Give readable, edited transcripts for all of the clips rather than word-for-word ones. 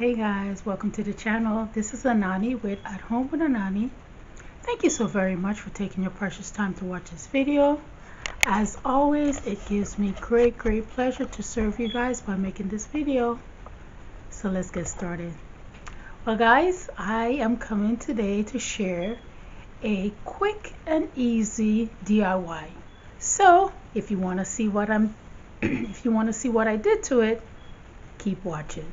Hey guys, welcome to the channel. This is Anani with At Home with Anani. Thank you so very much for taking your precious time to watch this video. As always, it gives me great pleasure to serve you guys by making this video. So let's get started. Well guys, I am coming today to share a quick and easy DIY. So if you want to see what I did to it, keep watching.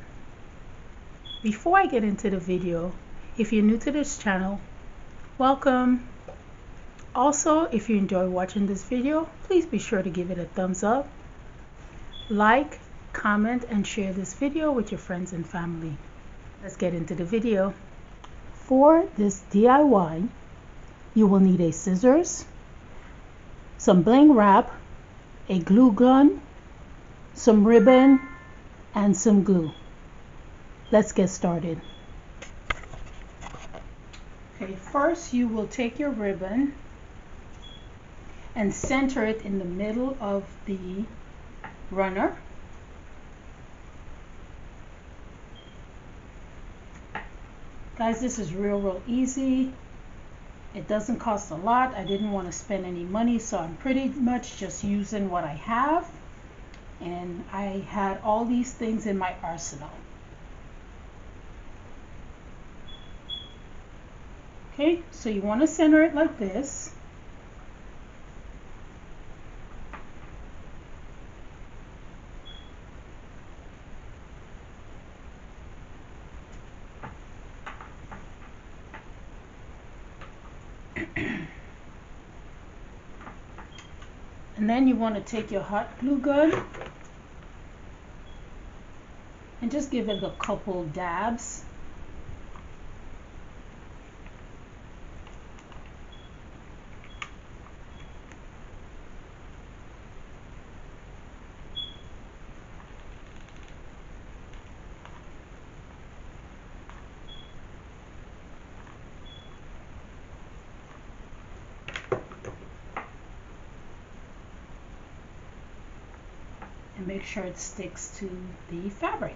Before I get into the video, if you're new to this channel, welcome. Also, if you enjoy watching this video, please be sure to give it a thumbs up, like, comment, and share this video with your friends and family. Let's get into the video. For this DIY, you will need a scissors, some bling wrap, a glue gun, some ribbon, and some glue. Let's get started. Okay, first you will take your ribbon and center it in the middle of the runner. Guys, this is real easy. It doesn't cost a lot. I didn't want to spend any money, so I'm pretty much just using what I have. And I had all these things in my arsenal. Okay, so you want to center it like this. And then you want to take your hot glue gun and just give it a couple dabs. And make sure it sticks to the fabric.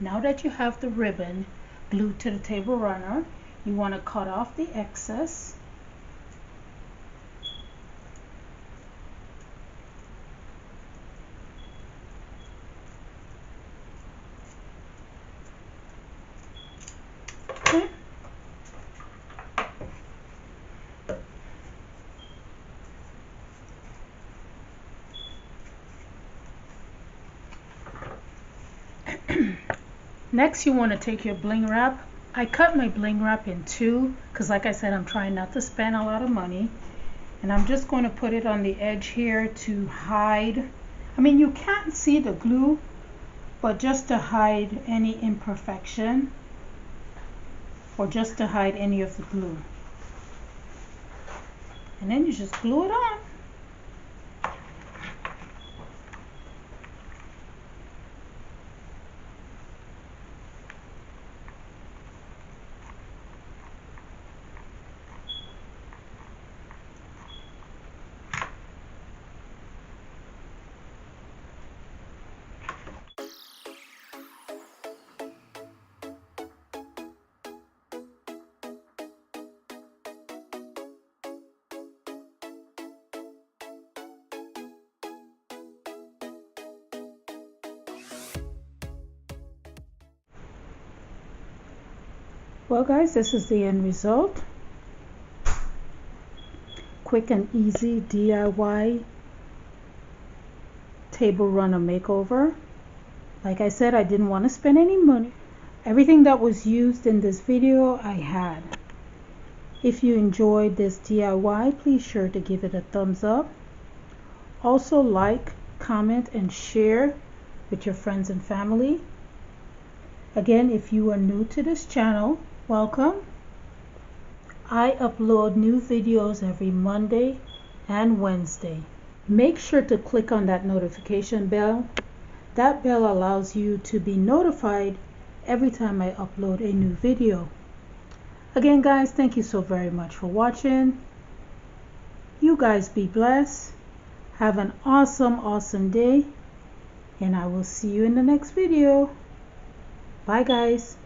Now that you have the ribbon glued to the table runner, you want to cut off the excess. Okay. Next, you want to take your bling wrap. I cut my bling wrap in two because, like I said, I'm trying not to spend a lot of money. And I'm just going to put it on the edge here to hide. I mean, you can't see the glue, but just to hide any imperfection or just to hide any of the glue. And then you just glue it on. Well guys, this is the end result. Quick and easy DIY table runner makeover. Like I said, I didn't want to spend any money. Everything that was used in this video I had. If you enjoyed this DIY, please sure to give it a thumbs up. Also like, comment, and share with your friends and family. Again, if you are new to this channel, welcome. I upload new videos every Monday and Wednesday. Make sure to click on that notification bell. That bell allows you to be notified every time I upload a new video. Again, guys, thank you so very much for watching. You guys be blessed. Have an awesome day. And I will see you in the next video. Bye, guys.